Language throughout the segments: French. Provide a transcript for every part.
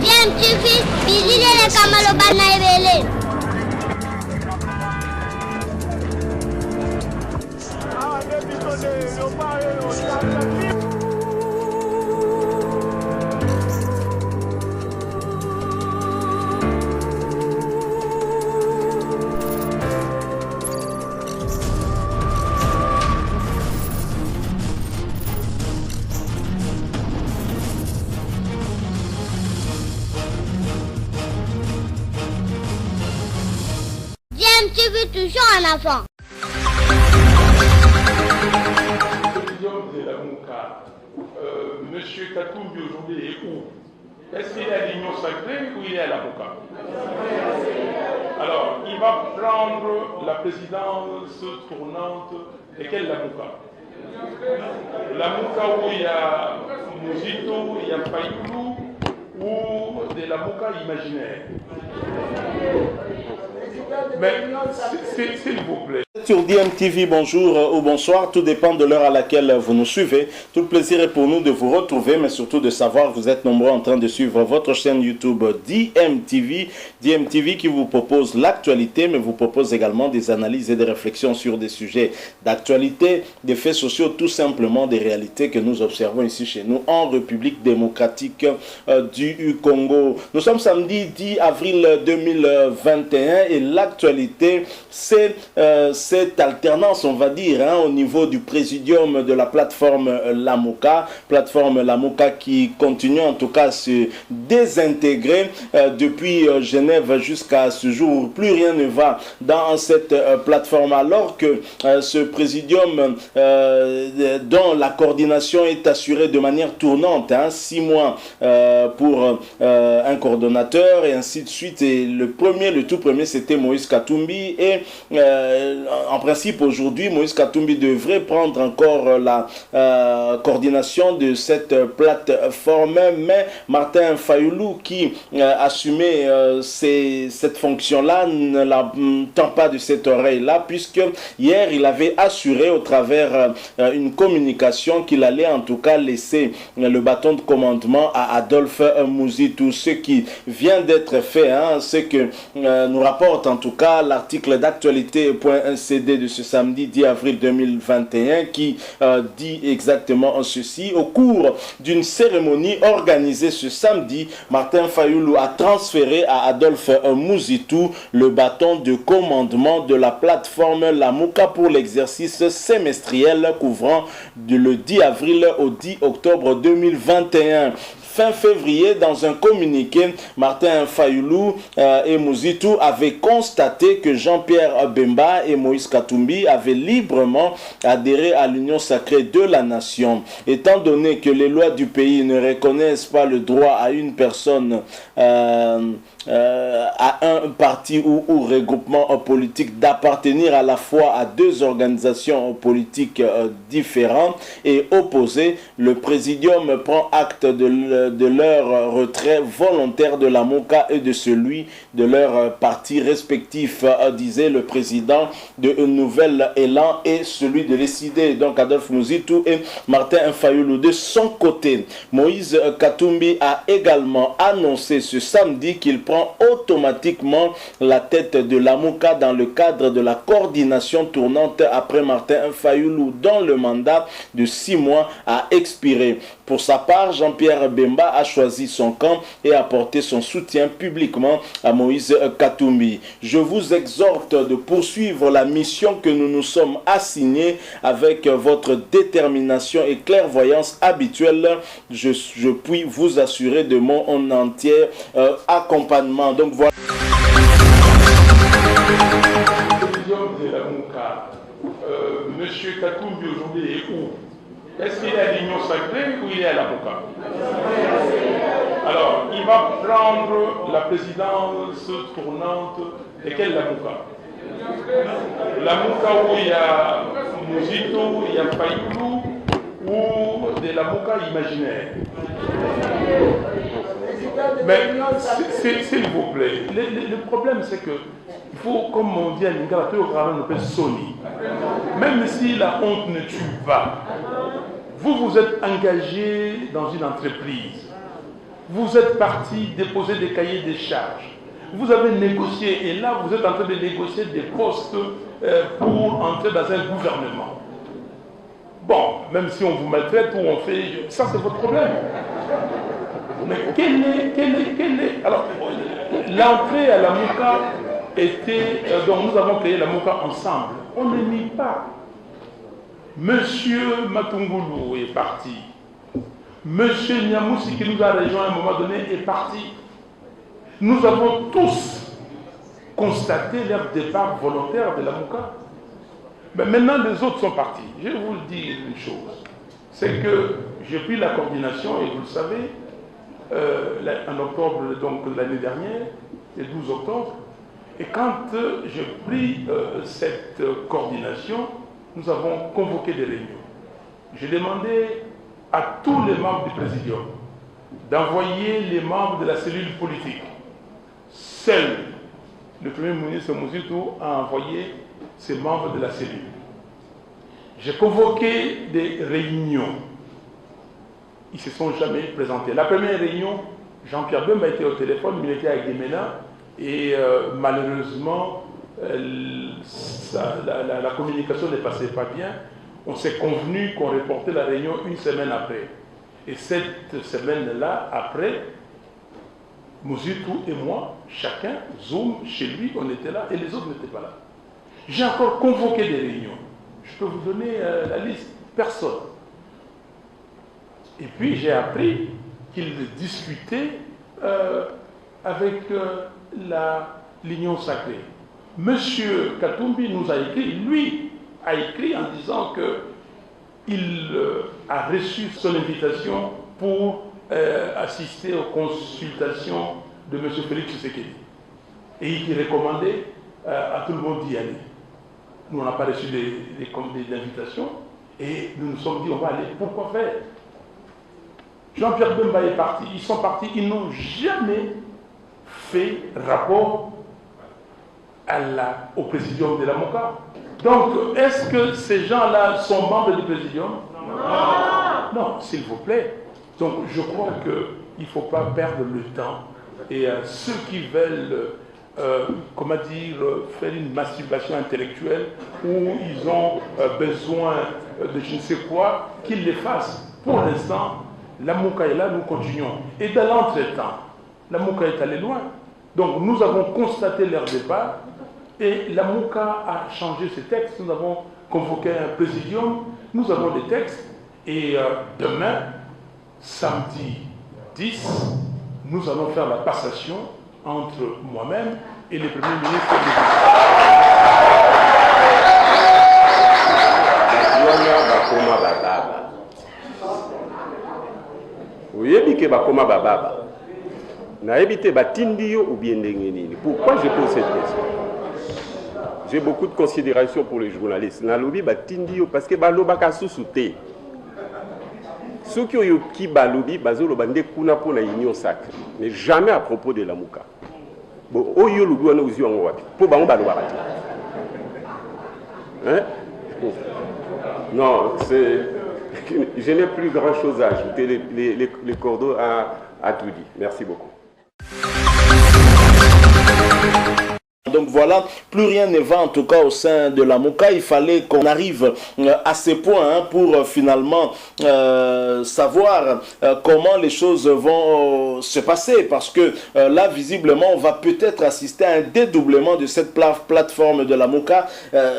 DMTV, Bilile Kamalo Banaibele. DMTV toujours en avant. Monsieur Katumbi aujourd'hui est où? Est-ce qu'il est à l'Union sacrée ou il est à l'avocat? Alors, il va prendre la présidence tournante de quel avocat? L'avocat où il y a Mouzito, il y a Fayoulou, ou de l'avocat imaginaire? Mais, s'il vous plaît. Sur DMTV, bonjour ou bonsoir, tout dépend de l'heure à laquelle vous nous suivez. Tout le plaisir est pour nous de vous retrouver, mais surtout de savoir que vous êtes nombreux en train de suivre votre chaîne YouTube DMTV. DMTV qui vous propose l'actualité, mais vous propose également des analyses et des réflexions sur des sujets d'actualité, des faits sociaux, tout simplement des réalités que nous observons ici chez nous en République démocratique du Congo. Nous sommes samedi 10 avril 2021 et l'actualité, c'est cette alternance, on va dire, au niveau du présidium de la plateforme Lamuka qui continue en tout cas à se désintégrer depuis Genève jusqu'à ce jour. Plus rien ne va dans cette plateforme, alors que ce présidium dont la coordination est assurée de manière tournante, 6 mois pour un coordonnateur et ainsi de suite. Et le tout premier, c'était Moïse Katumbi et en principe, aujourd'hui, Moïse Katumbi devrait prendre encore la coordination de cette plateforme, mais Martin Fayoulou, qui assumait cette fonction-là, ne l'entend pas de cette oreille-là, puisque hier, il avait assuré au travers une communication qu'il allait en tout cas laisser le bâton de commandement à Adolphe Mouzitou. Ce qui vient d'être fait, ce que nous rapporte en tout cas l'article d'actualité.cd de ce samedi 10 avril 2021 qui dit exactement ceci. Au cours d'une cérémonie organisée ce samedi, Martin Fayoulou a transféré à Adolphe Mouzitou le bâton de commandement de la plateforme Lamuka pour l'exercice semestriel couvrant le 10 avril au 10 octobre 2021. Fin février, dans un communiqué, Martin Fayoulou et Mouzitou avaient constaté que Jean-Pierre Bemba et Moïse Katumbi avaient librement adhéré à l'Union sacrée de la nation. Étant donné que les lois du pays ne reconnaissent pas le droit à une personne à un parti ou regroupement politique d'appartenir à la fois à deux organisations politiques différentes et opposées, le présidium prend acte de leur retrait volontaire de la MOCA et de celui de leur parti respectif, disait le président de Nouvel Élan et celui de l'ECD, donc Adolphe Mouzitou et Martin Fayoulou. De son côté, Moïse Katumbi a également annoncé ce samedi qu'il prend automatiquement la tête de la MOCA dans le cadre de la coordination tournante après Martin Fayoulou, dont le mandat de 6 mois a expiré. Pour sa part, Jean-Pierre Bemba a choisi son camp et a apporté son soutien publiquement à Moïse Katumbi. Je vous exhorte de poursuivre la mission que nous nous sommes assignés avec votre détermination et clairvoyance habituelle. Je puis vous assurer de mon entier accompagnement. Donc voilà. Monsieur Katumbi aujourd'hui est où? Est-ce qu'il est à l'Union sacrée ou il est à l'avocat? Alors, il va prendre la présidence tournante de quel avocat? L'avocat où il y a Mouzito, il y a Fayoulou, ou de l'avocat imaginaire? Mais, s'il vous plaît, le problème c'est que il faut, comme on dit à l'Inglaterre, on appelle Sony. Même si la honte ne tue pas, vous vous êtes engagé dans une entreprise. Vous êtes parti déposer des cahiers des charges. Vous avez négocié, et là, vous êtes en train de négocier des postes pour entrer dans un gouvernement. Bon, même si on vous maltraite ou on fait... Ça, c'est votre problème. Mais quel est... Alors, l'entrée à la MOUCA était... donc, nous avons créé la MOUCA ensemble. On ne nie pas. Monsieur Matungulu est parti. Monsieur Niamoussi, qui nous a rejoint à un moment donné, est parti. Nous avons tous constaté leur départ volontaire de la MOUCA. Mais maintenant, les autres sont partis. Je vais vous le dire une chose. C'est que j'ai pris la coordination, et vous le savez, en octobre donc l'année dernière, le 12 octobre. Et quand j'ai pris cette coordination, nous avons convoqué des réunions. J'ai demandé à tous les membres du Présidium d'envoyer les membres de la cellule politique. Seul le Premier ministre Mouzito a envoyé ses membres de la cellule. J'ai convoqué des réunions. Ils ne se sont jamais présentés. La première réunion, Jean-Pierre Bemba était au téléphone, mais il était à Guémena, et malheureusement, la communication ne passait pas bien. On s'est convenu qu'on reportait la réunion une semaine après. Et cette semaine-là, après, Mouzito et moi, chacun, Zoom, chez lui, on était là et les autres n'étaient pas là. J'ai encore convoqué des réunions. Je peux vous donner la liste. Personne. Et puis j'ai appris qu'il discutait avec l'Union sacrée. Monsieur Katumbi nous a écrit, lui a écrit en disant qu'il a reçu son invitation pour assister aux consultations de M. Félix Tshisekedi. Et il recommandait à tout le monde d'y aller. Nous, on n'a pas reçu d'invitation et nous nous sommes dit, on va aller. Pourquoi faire? Jean-Pierre Bemba est parti. Ils sont partis, ils n'ont jamais fait rapport au présidium de la MOUCA. Donc, est-ce que ces gens-là sont membres du présidium? Non. Non, s'il vous plaît. Donc, je crois qu'il ne faut pas perdre le temps. Et ceux qui veulent, comment dire, faire une masturbation intellectuelle où ils ont besoin de je ne sais quoi, qu'ils les fassent. Pour l'instant, la MOUCA est là, nous continuons. Et dans l'entretemps, la MOUCA est allée loin. Donc, nous avons constaté leur départ et la MOUCA a changé ses textes. Nous avons convoqué un présidium, nous avons des textes et demain, samedi 10, nous allons faire la passation entre moi-même et le Premier ministre Pourquoi je pose cette question? J'ai beaucoup de considération pour les journalistes. Parce que balobaka sous-souté. Ceux qui ont qui balobi, bazolo bande kuna pour la union sacrée, mais jamais à propos de la MOUCA. Bon, oyo lu doit nous y en wapi. Pour ba on baloba. Hein? Non, c'est je n'ai plus grand chose à ajouter. Les cordeaux à tout dit. Merci beaucoup. Donc voilà, plus rien ne va en tout cas au sein de la MOUCA. Il fallait qu'on arrive à ce point pour finalement savoir comment les choses vont se passer. Parce que là, visiblement, on va peut-être assister à un dédoublement de cette plateforme de la MOUCA.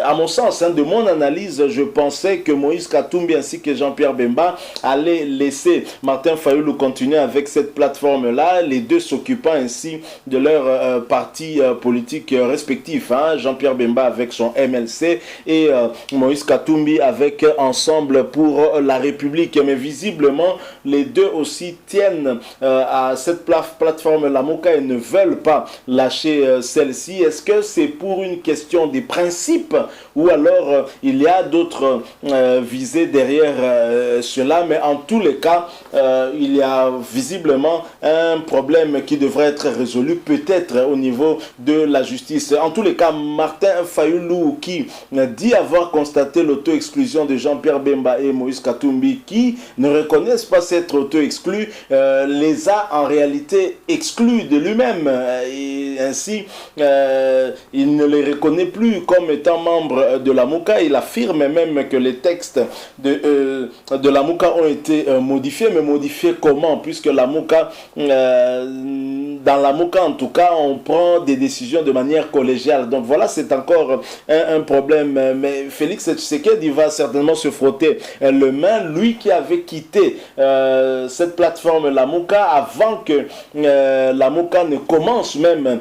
À mon sens, de mon analyse, je pensais que Moïse Katumbi ainsi que Jean-Pierre Bemba allaient laisser Martin Fayulu continuer avec cette plateforme-là, les deux s'occupant ainsi de leur parti politique respectifs, Jean-Pierre Bemba avec son MLC et Moïse Katumbi avec Ensemble pour la République. Mais visiblement, les deux aussi tiennent à cette plateforme la MOUCA et ne veulent pas lâcher celle-ci. Est-ce que c'est pour une question des principes ou alors il y a d'autres visées derrière cela? Mais en tous les cas, il y a visiblement un problème qui devrait être résolu peut-être au niveau de la justice justice. En tous les cas, Martin Fayulu, qui dit avoir constaté l'auto-exclusion de Jean-Pierre Bemba et Moïse Katumbi, qui ne reconnaissent pas s'être auto-exclus, les a en réalité exclus de lui-même. Et ainsi, il ne les reconnaît plus comme étant membres de la MOCA. Il affirme même que les textes de la MOCA ont été modifiés, mais modifiés comment? Puisque la MOCA, dans la MOCA en tout cas, on prend des décisions de manière collégiale. Donc voilà, c'est encore un problème. Mais Félix Tshisekedi va certainement se frotter le main, lui qui avait quitté cette plateforme la MOCA avant que la MOCA ne commence même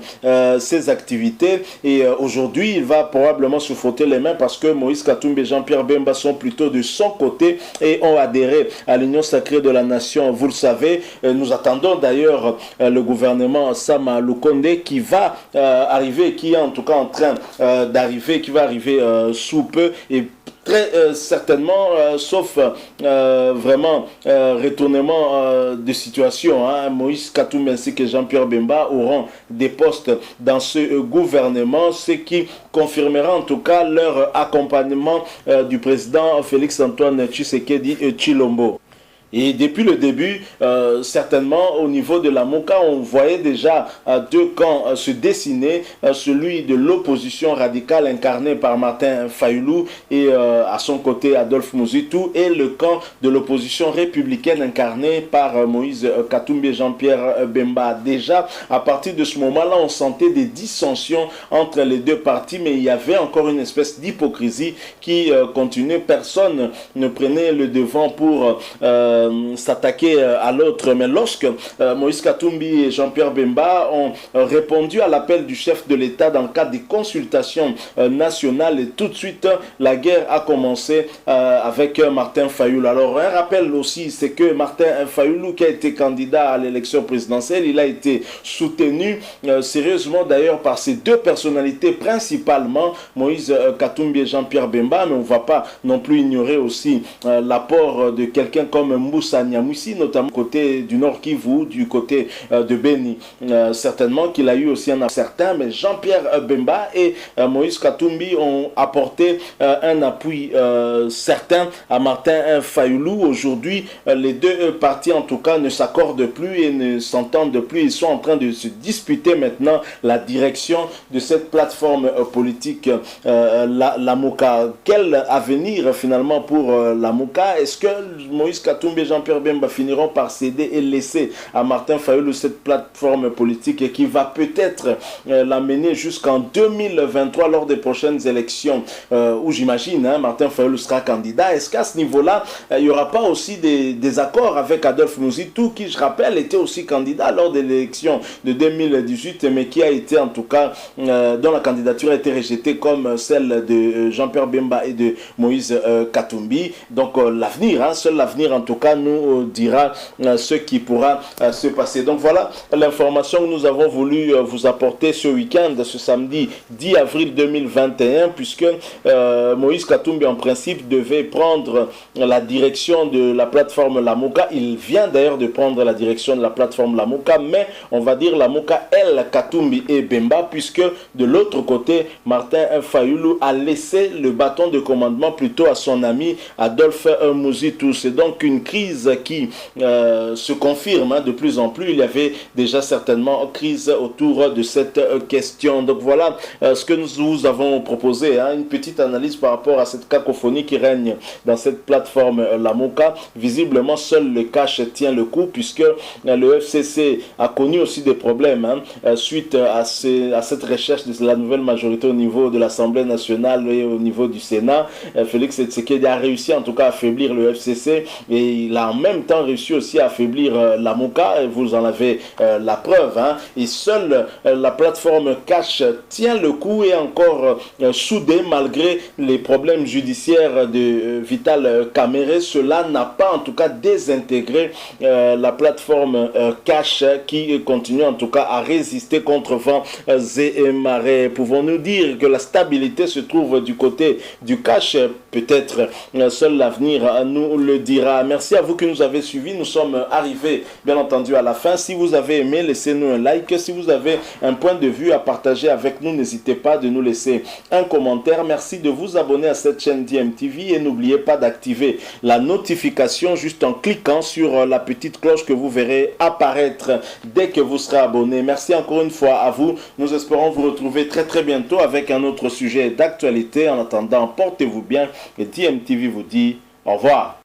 ses activités. Et aujourd'hui, il va probablement se frotter les mains parce que Moïse Katumbi et Jean-Pierre Bemba sont plutôt de son côté et ont adhéré à l'Union sacrée de la nation. Vous le savez, nous attendons d'ailleurs le gouvernement Sama Lukonde qui va arriver, qui est en tout cas en train d'arriver, qui va arriver sous peu et très certainement, sauf vraiment retournement de situation, hein, Moïse Katumbi ainsi que Jean-Pierre Bemba auront des postes dans ce gouvernement, ce qui confirmera en tout cas leur accompagnement du président Félix-Antoine Tshisekedi Tshilombo. Et depuis le début, certainement au niveau de la MOCA, on voyait déjà deux camps se dessiner, celui de l'opposition radicale incarné par Martin Fayulu et à son côté Adolphe Mouzitou, et le camp de l'opposition républicaine incarné par Moïse Katumbi et Jean-Pierre Bemba. Déjà, à partir de ce moment-là, on sentait des dissensions entre les deux partis, mais il y avait encore une espèce d'hypocrisie qui continuait. Personne ne prenait le devant pour s'attaquer à l'autre. Mais lorsque Moïse Katumbi et Jean-Pierre Bemba ont répondu à l'appel du chef de l'État dans le cadre des consultations nationales, et tout de suite la guerre a commencé avec Martin Fayulu. Alors un rappel aussi, c'est que Martin Fayulu, qui a été candidat à l'élection présidentielle, il a été soutenu sérieusement d'ailleurs par ces deux personnalités, principalement Moïse Katumbi et Jean-Pierre Bemba, mais on ne va pas non plus ignorer aussi l'apport de quelqu'un comme Moussa Niamouissi, notamment côté du Nord Kivu, du côté de Beni. Certainement qu'il a eu aussi un certain, mais Jean-Pierre Bemba et Moïse Katumbi ont apporté un appui certain à Martin Fayulu. Aujourd'hui, les deux partis en tout cas ne s'accordent plus et ne s'entendent plus. Ils sont en train de se disputer maintenant la direction de cette plateforme politique, la MOCA. Quel avenir finalement pour la MOCA? Est-ce que Moïse Katumbi et Jean-Pierre Bemba finiront par céder et laisser à Martin Fayulu cette plateforme politique et qui va peut-être l'amener jusqu'en 2023 lors des prochaines élections où j'imagine Martin Fayulu sera candidat? Est-ce qu'à ce niveau-là, il n'y aura pas aussi des accords avec Adolphe Mouzitou qui, je rappelle, était aussi candidat lors de l'élection de 2018 mais qui a été en tout cas, dont la candidature a été rejetée comme celle de Jean-Pierre Bemba et de Moïse Katumbi. Donc l'avenir, seul l'avenir en tout cas nous dira ce qui pourra se passer. Donc voilà l'information que nous avons voulu vous apporter ce week-end, ce samedi 10 avril 2021, puisque Moïse Katumbi en principe devait prendre la direction de la plateforme la MOCA. Il vient d'ailleurs de prendre la direction de la plateforme la MOCA, mais on va dire la MOCA El Katumbi et Bemba, puisque de l'autre côté Martin Fayulu a laissé le bâton de commandement plutôt à son ami Adolphe Mouzitou. C'est donc une crise qui se confirme de plus en plus. Il y avait déjà certainement crise autour de cette question. Donc voilà ce que nous vous avons proposé, une petite analyse par rapport à cette cacophonie qui règne dans cette plateforme la MOCA. Visiblement seul le cash tient le coup, puisque le FCC a connu aussi des problèmes suite à cette recherche de la nouvelle majorité au niveau de l'Assemblée nationale et au niveau du Sénat. Félix Tshisekedi a réussi en tout cas à affaiblir le FCC et il a en même temps réussi aussi à affaiblir la MOCA, et vous en avez la preuve. Et seule la plateforme Cash tient le coup et encore soudée malgré les problèmes judiciaires de Vital Kamerhe. Cela n'a pas en tout cas désintégré la plateforme Cash qui continue en tout cas à résister contre vent et marée. Pouvons-nous dire que la stabilité se trouve du côté du Cash? peut-être seul l'avenir nous le dira. Merci à vous qui nous avez suivis. Nous sommes arrivés, bien entendu, à la fin. Si vous avez aimé, laissez-nous un like. Si vous avez un point de vue à partager avec nous, n'hésitez pas de nous laisser un commentaire. Merci de vous abonner à cette chaîne DMTV et n'oubliez pas d'activer la notification juste en cliquant sur la petite cloche que vous verrez apparaître dès que vous serez abonné. Merci encore une fois à vous. Nous espérons vous retrouver très très bientôt avec un autre sujet d'actualité. En attendant, portez-vous bien et DMTV vous dit au revoir.